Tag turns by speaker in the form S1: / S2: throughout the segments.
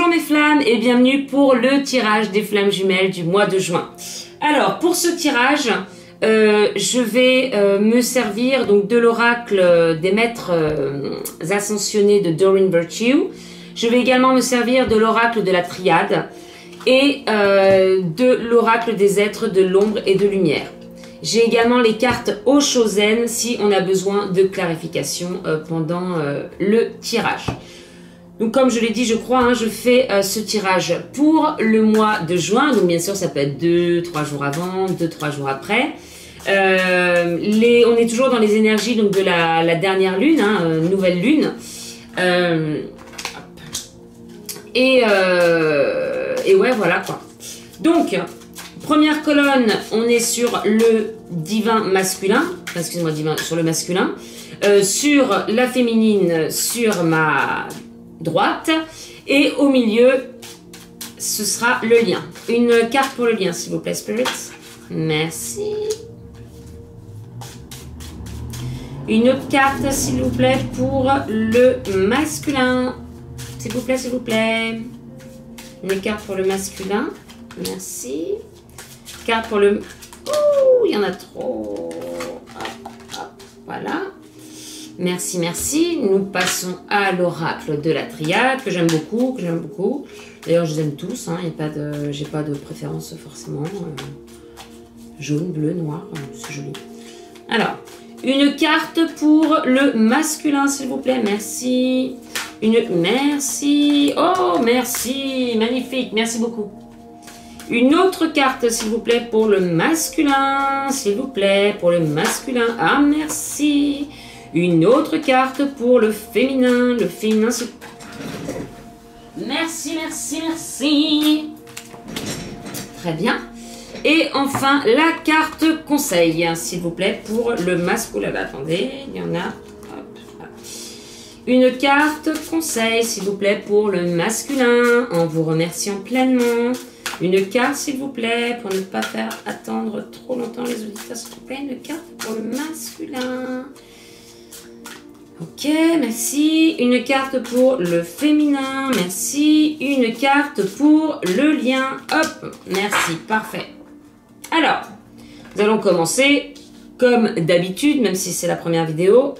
S1: Bonjour mes flammes et bienvenue pour le tirage des flammes jumelles du mois de juin. Alors pour ce tirage, je vais me servir donc de l'oracle des maîtres ascensionnés de Doreen Virtue. Je vais également me servir de l'oracle de la triade et de l'oracle des êtres de l'ombre et de lumière. J'ai également les cartes Oshozen si on a besoin de clarification pendant le tirage. Donc comme je l'ai dit, je crois, hein, je fais ce tirage pour le mois de juin. Donc bien sûr, ça peut être 2-3 jours avant, 2-3 jours après. On est toujours dans les énergies donc, de la dernière lune, hein, nouvelle lune. Et ouais, voilà quoi. Donc, première colonne, on est sur le divin masculin. Excusez-moi, divin, sur le masculin. Sur la féminine, sur ma droite, et au milieu ce sera le lien. Une carte pour le lien s'il vous plaît, Spirit. Merci. Une autre carte s'il vous plaît pour le masculin, s'il vous plaît, s'il vous plaît. Une carte pour le masculin, merci. Carte pour le... Ouh, il y en a trop. Hop, hop, voilà. Merci, merci. Nous passons à l'oracle de la triade, que j'aime beaucoup, D'ailleurs, je les aime tous, hein. J'ai pas de préférence forcément. Jaune, bleu, noir, c'est joli. Alors, une carte pour le masculin, s'il vous plaît. Merci. Merci. Oh, merci. Magnifique. Merci beaucoup. Une autre carte, s'il vous plaît, pour le masculin. S'il vous plaît, pour le masculin. Ah, merci. Une autre carte pour le féminin. Le féminin, merci, merci, merci. Très bien. Et enfin, la carte conseil, s'il vous plaît, pour le masculin. Attendez, il y en a. Hop, voilà. Une carte conseil, s'il vous plaît, pour le masculin, en vous remerciant pleinement. Une carte, s'il vous plaît, pour ne pas faire attendre trop longtemps les auditeurs, s'il vous plaît. Une carte pour le masculin. Ok, merci. Une carte pour le féminin, merci. Une carte pour le lien, hop, merci, parfait. Alors, nous allons commencer, comme d'habitude, même si c'est la première vidéo,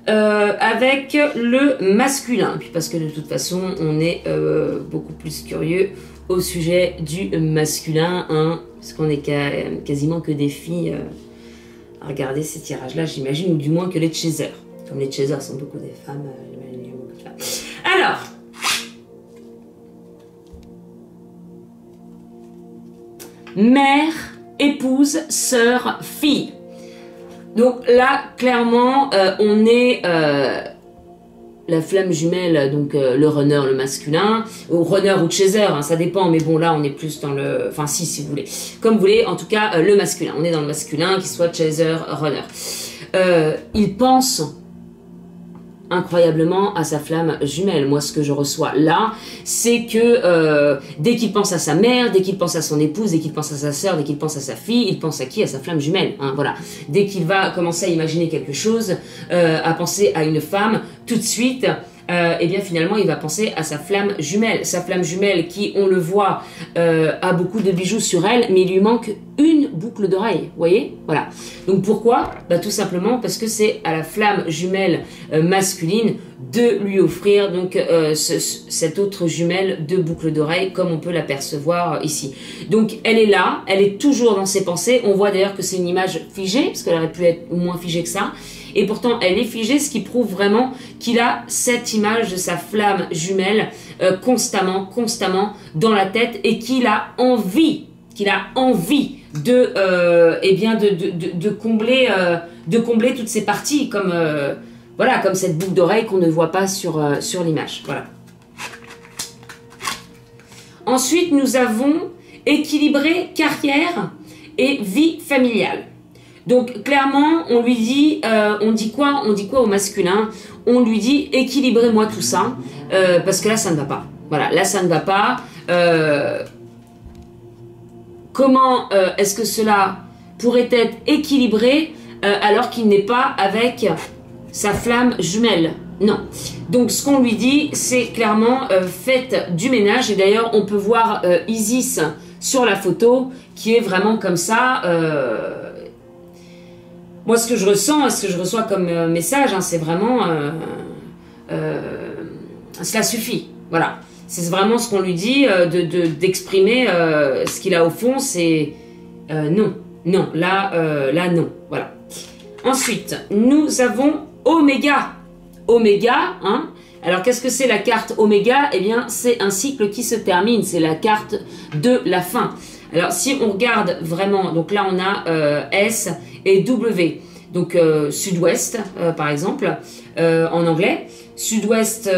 S1: avec le masculin. Puis parce que de toute façon, on est beaucoup plus curieux au sujet du masculin, hein, parce qu'on est quasiment que des filles à regarder ces tirages-là, j'imagine, ou du moins que les chasers. Comme les chasers sont beaucoup des femmes. Alors, mère, épouse, sœur, fille. Donc là, clairement, on est la flamme jumelle, donc le runner, le masculin, ou runner ou chaser, hein, ça dépend, mais bon, là, on est plus dans le... Enfin, si vous voulez. Comme vous voulez, en tout cas, le masculin. On est dans le masculin, qu'il soit chaser, runner. Il pense incroyablement à sa flamme jumelle. Moi, ce que je reçois là, c'est que dès qu'il pense à sa mère, dès qu'il pense à son épouse, dès qu'il pense à sa sœur, dès qu'il pense à sa fille, il pense à qui? À sa flamme jumelle. Hein, voilà. Dès qu'il va commencer à imaginer quelque chose, à penser à une femme, tout de suite, et bien finalement, il va penser à sa flamme jumelle. Sa flamme jumelle qui, on le voit, a beaucoup de bijoux sur elle, mais il lui manque une boucle d'oreille, vous voyez? Voilà. Donc pourquoi? Bah, tout simplement parce que c'est à la flamme jumelle masculine de lui offrir donc cette autre jumelle de boucle d'oreille, comme on peut l'apercevoir ici. Donc elle est là, elle est toujours dans ses pensées. On voit d'ailleurs que c'est une image figée, parce qu'elle aurait pu être moins figée que ça. Et pourtant, elle est figée, ce qui prouve vraiment qu'il a cette image de sa flamme jumelle constamment dans la tête et qu'il a envie de combler toutes ces parties, comme voilà, comme cette boucle d'oreille qu'on ne voit pas sur l'image. Voilà. Ensuite, nous avons équilibré carrière et vie familiale. Donc clairement, on lui dit, on dit quoi au masculin? On lui dit équilibrez-moi tout ça, parce que là ça ne va pas. Voilà, là ça ne va pas. Comment est-ce que cela pourrait être équilibré alors qu'il n'est pas avec sa flamme jumelle? Non. Donc ce qu'on lui dit, c'est clairement faites du ménage. Et d'ailleurs, on peut voir Isis sur la photo qui est vraiment comme ça. Moi, ce que je ressens, ce que je reçois comme message, hein, c'est vraiment cela suffit. Voilà. C'est vraiment ce qu'on lui dit d'exprimer ce qu'il a au fond, c'est non. Non, là non. Voilà. Ensuite, nous avons Oméga. Oméga, hein. Alors, qu'est-ce que c'est la carte Oméga? Eh bien, c'est un cycle qui se termine. C'est la carte de la fin. Alors, si on regarde vraiment, donc là, on a S et W. Donc, sud-ouest, par exemple, en anglais. Sud-ouest,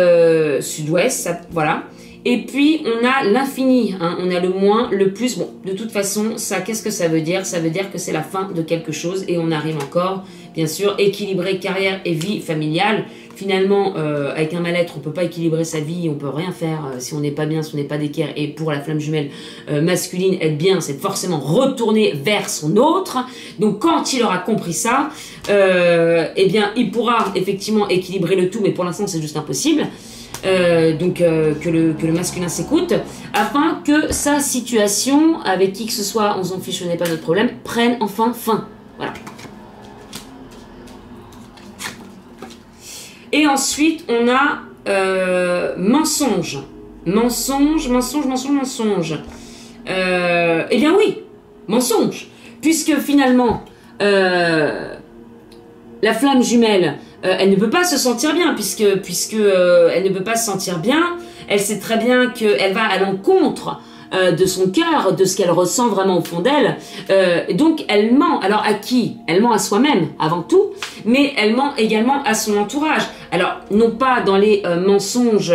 S1: sud-ouest, voilà. Et puis, on a l'infini, hein, on a le moins, le plus. Bon, de toute façon, ça, qu'est-ce que ça veut dire? Ça veut dire que c'est la fin de quelque chose et on arrive encore, bien sûr, équilibrer carrière et vie familiale. Finalement, avec un mal-être, on peut pas équilibrer sa vie, on peut rien faire si on n'est pas bien, si on n'est pas d'équerre. Et pour la flamme jumelle masculine, être bien, c'est forcément retourner vers son autre. Donc, quand il aura compris ça, eh bien, il pourra effectivement équilibrer le tout, mais pour l'instant, c'est juste impossible. Donc que le masculin s'écoute, afin que sa situation, avec qui que ce soit, on s'en fiche, ce n'est pas notre problème, prenne enfin fin. Voilà. Et ensuite, on a mensonge. Mensonge. Eh bien oui, mensonge. Puisque finalement, la flamme jumelle, elle ne peut pas se sentir bien, puisque elle ne peut pas se sentir bien. Elle sait très bien qu'elle va à l'encontre de son cœur, de ce qu'elle ressent vraiment au fond d'elle. Donc elle ment. Alors à qui? Elle ment à soi-même avant tout, mais elle ment également à son entourage. Alors non pas dans les mensonges,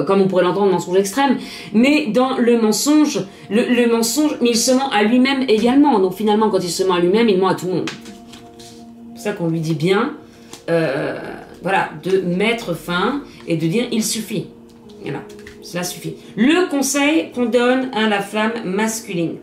S1: comme on pourrait l'entendre, mensonge extrême, mais dans le mensonge, le mensonge, mais il se ment à lui-même également. Donc finalement, quand il se ment à lui-même, il ment à tout le monde. C'est pour ça qu'on lui dit bien. Voilà, de mettre fin et de dire il suffit. Voilà, cela suffit. Le conseil qu'on donne à la flamme masculine,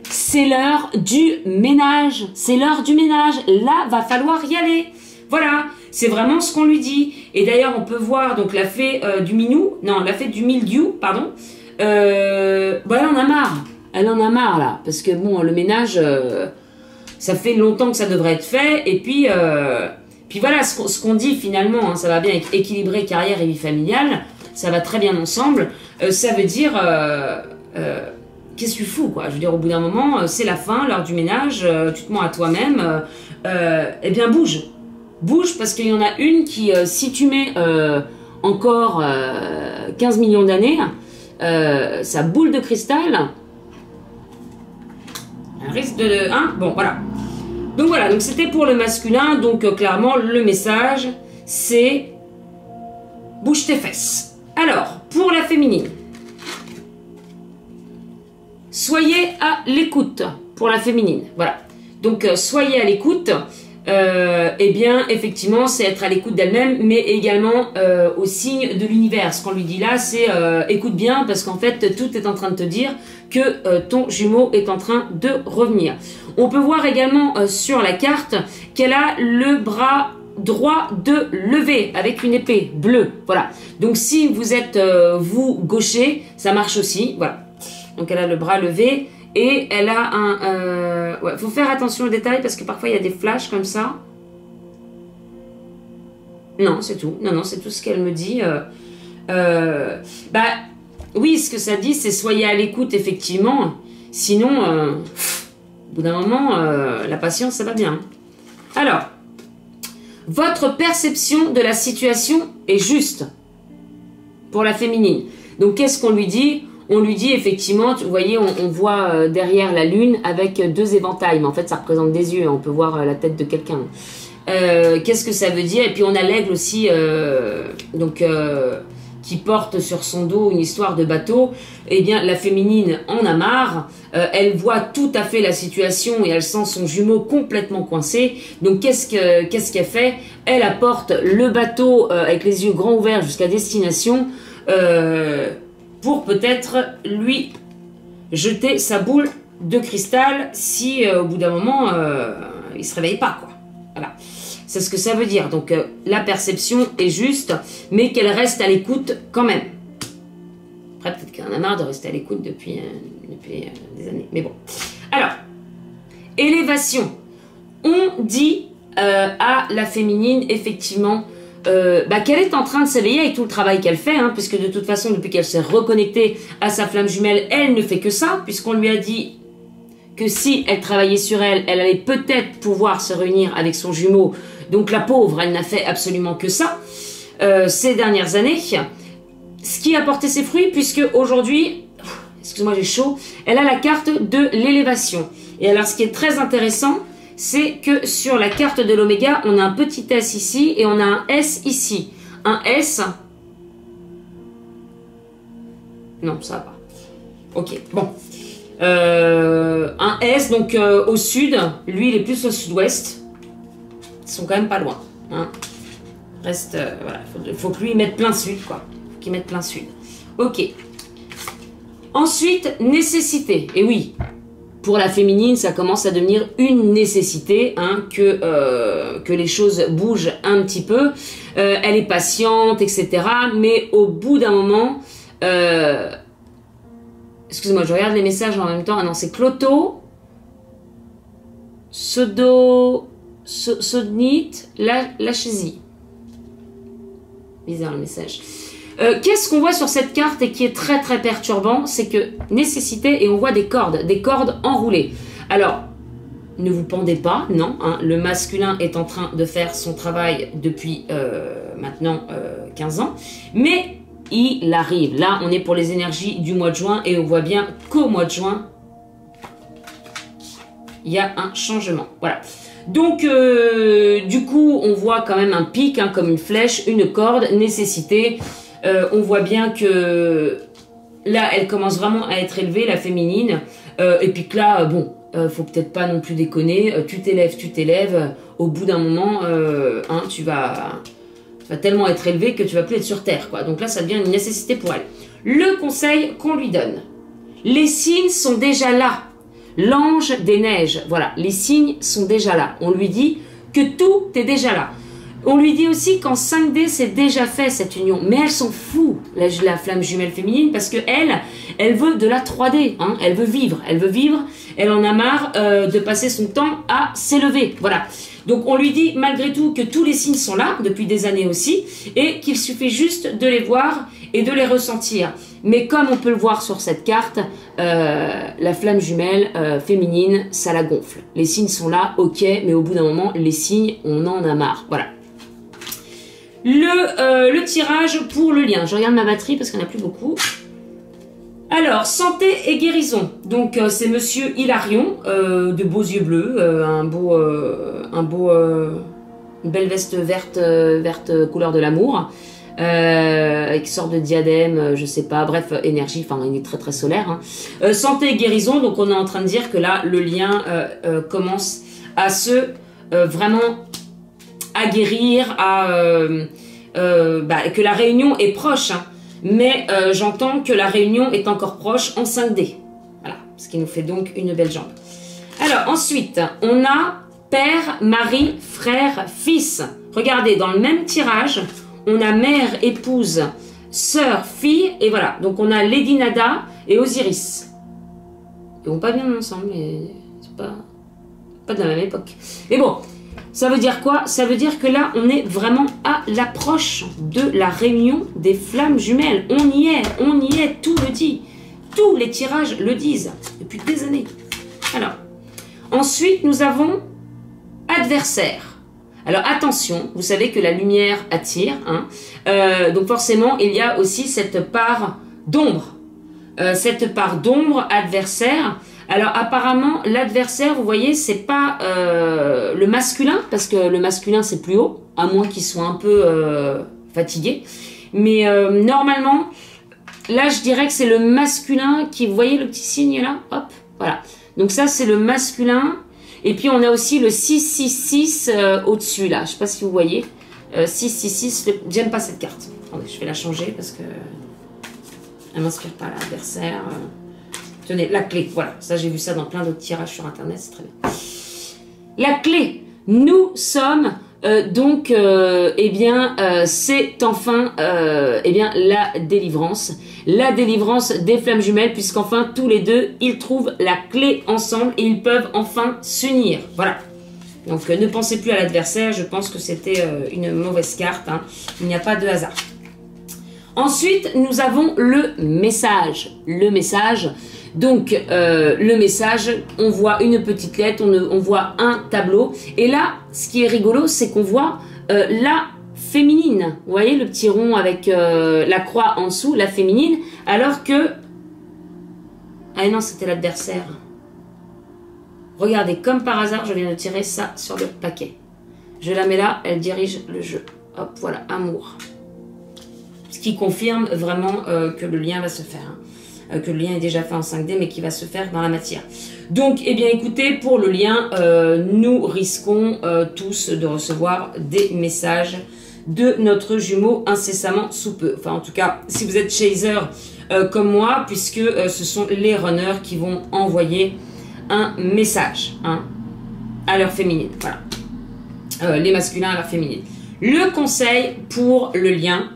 S1: c'est l'heure du ménage. C'est l'heure du ménage. Là, va falloir y aller. Voilà, c'est vraiment ce qu'on lui dit. Et d'ailleurs, on peut voir donc la fée du minou, non, la fée du mildiou, pardon. Bon, elle en a marre. Elle en a marre là, parce que bon, le ménage. Ça fait longtemps que ça devrait être fait. Et puis voilà, ce qu'on dit finalement, hein, ça va bien avec équilibrer carrière et vie familiale. Ça va très bien ensemble. Ça veut dire, qu'est-ce que tu fous, quoi? Je veux dire, au bout d'un moment, c'est la fin, l'heure du ménage, tu te mens à toi-même. Eh bien, bouge. Bouge, parce qu'il y en a une qui, si tu mets encore 15 millions d'années, sa boule de cristal... Un risque de... Hein, bon, voilà. Donc voilà, donc c'était pour le masculin. Donc clairement, le message, c'est... Bouge tes fesses. Alors, pour la féminine. Soyez à l'écoute pour la féminine. Voilà. Donc, soyez à l'écoute. Eh bien, effectivement, c'est être à l'écoute d'elle-même, mais également au signe de l'univers. Ce qu'on lui dit là, c'est écoute bien, parce qu'en fait, tout est en train de te dire que ton jumeau est en train de revenir. On peut voir également sur la carte qu'elle a le bras droit de lever avec une épée bleue. Voilà. Donc, si vous êtes, vous, gaucher, ça marche aussi. Voilà. Donc, elle a le bras levé. Et elle a un... ouais, faut faire attention aux détails parce que parfois il y a des flashs comme ça. Non, c'est tout. Non, c'est tout ce qu'elle me dit. Bah, oui, ce que ça dit, c'est soyez à l'écoute, effectivement. Sinon, au bout d'un moment, la patience, ça va bien. Alors, votre perception de la situation est juste pour la féminine. Donc, qu'est-ce qu'on lui dit ? On lui dit effectivement, vous voyez, on voit derrière la lune avec deux éventails, mais en fait ça représente des yeux, on peut voir la tête de quelqu'un. Qu'est-ce que ça veut dire? Et puis on a l'aigle aussi, qui porte sur son dos une histoire de bateau. Eh bien, la féminine en a marre, elle voit tout à fait la situation et elle sent son jumeau complètement coincé. Donc qu'est-ce qu'elle fait? Elle apporte le bateau avec les yeux grands ouverts jusqu'à destination, pour peut-être lui jeter sa boule de cristal si au bout d'un moment il se réveille pas, quoi. Voilà. C'est ce que ça veut dire. Donc, la perception est juste, mais qu'elle reste à l'écoute quand même. Après, peut-être qu'elle en a marre de rester à l'écoute depuis des années. Mais bon. Alors, élévation. On dit à la féminine, effectivement, qu'elle est en train de s'éveiller avec tout le travail qu'elle fait, hein, puisque de toute façon, depuis qu'elle s'est reconnectée à sa flamme jumelle, elle ne fait que ça, puisqu'on lui a dit que si elle travaillait sur elle, elle allait peut-être pouvoir se réunir avec son jumeau. Donc la pauvre, elle n'a fait absolument que ça ces dernières années. Ce qui a porté ses fruits, puisque aujourd'hui, excuse-moi j'ai chaud, elle a la carte de l'élévation. Et alors ce qui est très intéressant, c'est que sur la carte de l'oméga, on a un petit S ici et on a un S ici. Un S... Non, ça va pas. Ok, bon. Un S, donc au sud. Lui, il est plus au sud-ouest. Ils sont quand même pas loin. Hein. Reste... voilà, faut que lui, il mette plein sud, quoi. Faut qu'il mette plein sud. Ok. Ensuite, nécessité. Et oui... Pour la féminine, ça commence à devenir une nécessité, hein, que les choses bougent un petit peu. Elle est patiente, etc. Mais au bout d'un moment... excusez-moi, je regarde les messages en même temps. Ah non, c'est Cloto, Sodnite, Lachesi. Bizarre le message. Qu'est-ce qu'on voit sur cette carte et qui est très très perturbant, c'est que nécessité et on voit des cordes enroulées. Alors, ne vous pendez pas, non, hein, le masculin est en train de faire son travail depuis maintenant 15 ans, mais il arrive. Là, on est pour les énergies du mois de juin et on voit bien qu'au mois de juin, il y a un changement. Voilà. Donc, du coup, on voit quand même un pic, hein, comme une flèche, une corde, nécessité. On voit bien que là, elle commence vraiment à être élevée, la féminine. Et puis que là, bon, faut peut-être pas non plus déconner. Tu t'élèves. Au bout d'un moment, hein, tu vas tellement être élevé que tu vas plus être sur Terre, quoi. Donc là, ça devient une nécessité pour elle. Le conseil qu'on lui donne. Les signes sont déjà là. L'ange des neiges, voilà, les signes sont déjà là. On lui dit que tout est déjà là. On lui dit aussi qu'en 5D, c'est déjà fait cette union. Mais elle s'en fout, la flamme jumelle féminine, parce que elle veut de la 3D. Hein, elle veut vivre. Elle en a marre de passer son temps à s'élever. Voilà. Donc on lui dit malgré tout que tous les signes sont là, depuis des années aussi, et qu'il suffit juste de les voir et de les ressentir. Mais comme on peut le voir sur cette carte, la flamme jumelle féminine, ça la gonfle. Les signes sont là, ok, mais au bout d'un moment, les signes, on en a marre. Voilà. Le tirage pour le lien. Je regarde ma batterie parce qu'il n'y en a plus beaucoup. Alors, santé et guérison. Donc, c'est Monsieur Hilarion, de beaux yeux bleus, une belle veste verte couleur de l'amour, avec sorte de diadème, je sais pas, bref, énergie, enfin, il est très très solaire. Hein. Santé et guérison, donc on est en train de dire que là, le lien commence à se vraiment à guérir, que la réunion est proche, hein. Mais j'entends que la réunion est encore proche en 5D. Voilà, ce qui nous fait donc une belle jambe. Alors ensuite, on a père, mari, frère, fils. Regardez, dans le même tirage, on a mère, épouse, sœur, fille, et voilà. Donc on a Lady Nada et Osiris. Ils vont pas bien ensemble, mais c'est pas de la même époque. Mais bon, ça veut dire quoi? Ça veut dire que là, on est vraiment à l'approche de la réunion des flammes jumelles. On y est, tout le dit. Tous les tirages le disent, depuis des années. Alors, ensuite, nous avons adversaire. Alors, attention, vous savez que la lumière attire. Hein, donc, forcément, il y a aussi cette part d'ombre. Cette part d'ombre, adversaire. Alors apparemment, l'adversaire, vous voyez, c'est pas le masculin, parce que le masculin c'est plus haut, à moins qu'il soit un peu fatigué. Mais normalement, là je dirais que c'est le masculin qui, vous voyez le petit signe là, hop, voilà. Donc ça c'est le masculin. Et puis on a aussi le 666 au-dessus là, je sais pas si vous voyez. 666, j'aime pas cette carte. Attendez, je vais la changer parce que elle m'inspire pas l'adversaire. Tenez, la clé, voilà, ça j'ai vu ça dans plein d'autres tirages sur internet, c'est très bien. La clé, nous sommes Donc, eh bien, c'est enfin, eh bien, la délivrance des flammes jumelles, puisqu'enfin tous les deux, ils trouvent la clé ensemble et ils peuvent enfin s'unir. Voilà. Donc, ne pensez plus à l'adversaire. Je pense que c'était une mauvaise carte. Hein. Il n'y a pas de hasard. Ensuite, nous avons le message. Le message. Donc, le message, on voit une petite lettre, on voit un tableau. Et là, ce qui est rigolo, c'est qu'on voit la féminine. Vous voyez le petit rond avec la croix en dessous, la féminine. Alors que... Ah non, c'était l'adversaire. Regardez, comme par hasard, je viens de tirer ça sur le paquet. Je la mets là, elle dirige le jeu. Hop, voilà, amour. Ce qui confirme vraiment que le lien va se faire. Hein. Que le lien est déjà fait en 5D, mais qui va se faire dans la matière. Donc, eh bien, écoutez, pour le lien, nous risquons tous de recevoir des messages de notre jumeau incessamment sous peu. Enfin, en tout cas, si vous êtes chaser comme moi, puisque ce sont les runners qui vont envoyer un message hein, à leur féminine. Voilà. Les masculins à leur féminine. Le conseil pour le lien...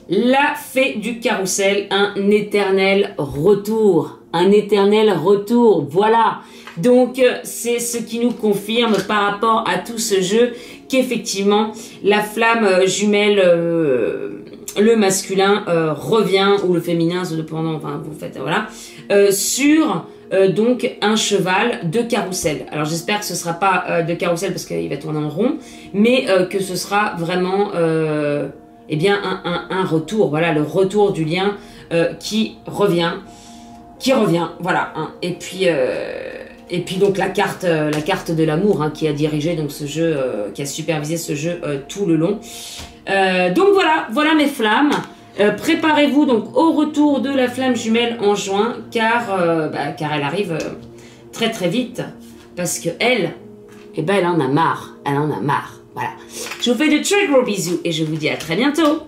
S1: La fée du carrousel, un éternel retour. Un éternel retour, voilà. Donc, c'est ce qui nous confirme par rapport à tout ce jeu qu'effectivement, la flamme jumelle, le masculin revient, ou le féminin, dépendant, enfin, vous faites, voilà, sur... donc un cheval de carrousel. Alors j'espère que ce sera pas de carrousel parce qu'il va tourner en rond, mais que ce sera vraiment... eh bien un retour, voilà, le retour du lien qui revient, voilà. Hein. Et puis donc la carte de l'amour hein, qui a dirigé donc ce jeu, qui a supervisé ce jeu tout le long. Donc voilà mes flammes. Préparez-vous donc au retour de la flamme jumelle en juin, car elle arrive très très vite, parce que elle en a marre, Voilà. Je vous fais de très gros bisous et je vous dis à très bientôt.